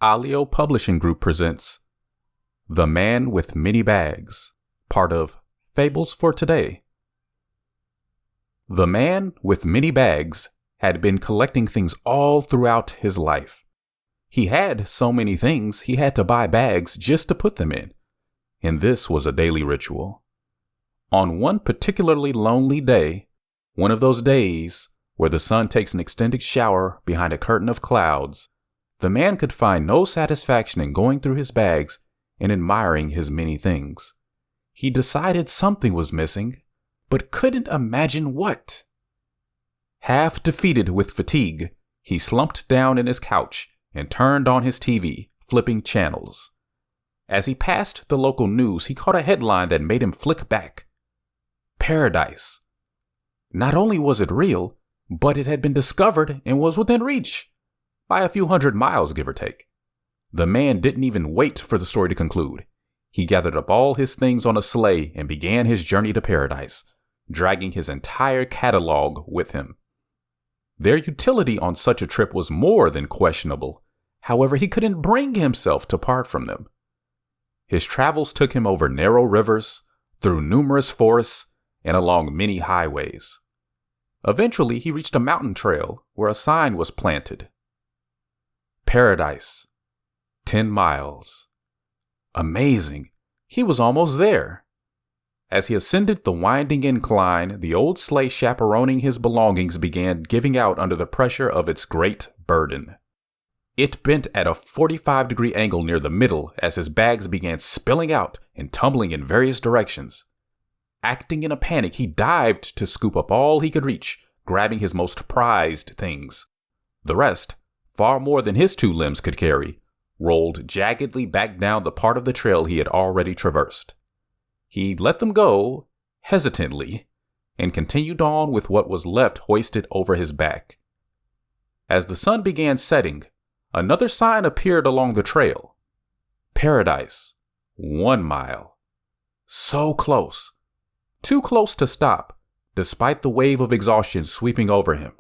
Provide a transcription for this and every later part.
ALIO Publishing Group presents The Man with Many Bags, part of Fables for Today. The man with many bags had been collecting things all throughout his life. He had so many things he had to buy bags just to put them in, and this was a daily ritual. On one particularly lonely day, one of those days where the sun takes an extended shower behind a curtain of clouds, the man could find no satisfaction in going through his bags and admiring his many things. He decided something was missing, but couldn't imagine what. Half defeated with fatigue, he slumped down in his couch and turned on his TV, flipping channels. As he passed the local news, he caught a headline that made him flick back. Paradise. Not only was it real, but it had been discovered and was within reach. By a few hundred miles, give or take. The man didn't even wait for the story to conclude. He gathered up all his things on a sleigh and began his journey to paradise, dragging his entire catalog with him. Their utility on such a trip was more than questionable. However, he couldn't bring himself to part from them. His travels took him over narrow rivers, through numerous forests, and along many highways. Eventually, he reached a mountain trail where a sign was planted. Paradise. 10 miles. Amazing. He was almost there. As he ascended the winding incline, the old sleigh chaperoning his belongings began giving out under the pressure of its great burden. It bent at a 45-degree angle near the middle as his bags began spilling out and tumbling in various directions. Acting in a panic, he dived to scoop up all he could reach, grabbing his most prized things. The rest, far more than his 2 limbs could carry, rolled jaggedly back down the part of the trail he had already traversed. He let them go, hesitantly, and continued on with what was left hoisted over his back. As the sun began setting, another sign appeared along the trail. Paradise. 1 mile. So close. Too close to stop, despite the wave of exhaustion sweeping over him.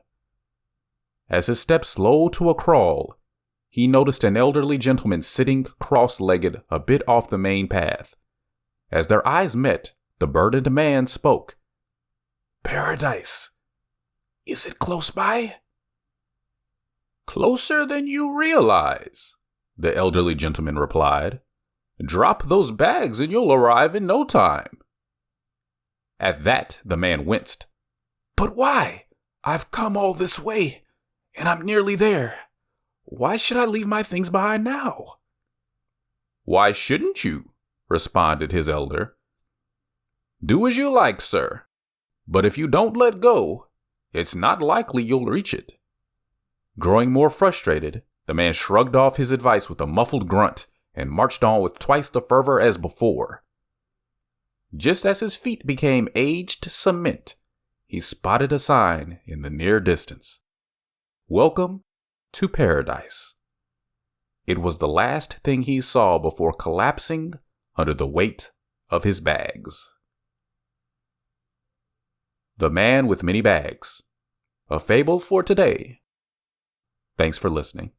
As his steps slowed to a crawl, he noticed an elderly gentleman sitting cross-legged a bit off the main path. As their eyes met, the burdened man spoke. Paradise. Is it close by? Closer than you realize, the elderly gentleman replied. Drop those bags and you'll arrive in no time. At that, the man winced. But why? I've come all this way, and I'm nearly there. Why should I leave my things behind now? Why shouldn't you? Responded his elder. Do as you like, sir. But if you don't let go, it's not likely you'll reach it. Growing more frustrated, the man shrugged off his advice with a muffled grunt and marched on with twice the fervor as before. Just as his feet became aged cement, he spotted a sign in the near distance. Welcome to paradise. It was the last thing he saw before collapsing under the weight of his bags. The Man with Many Bags, a fable for today. Thanks for listening.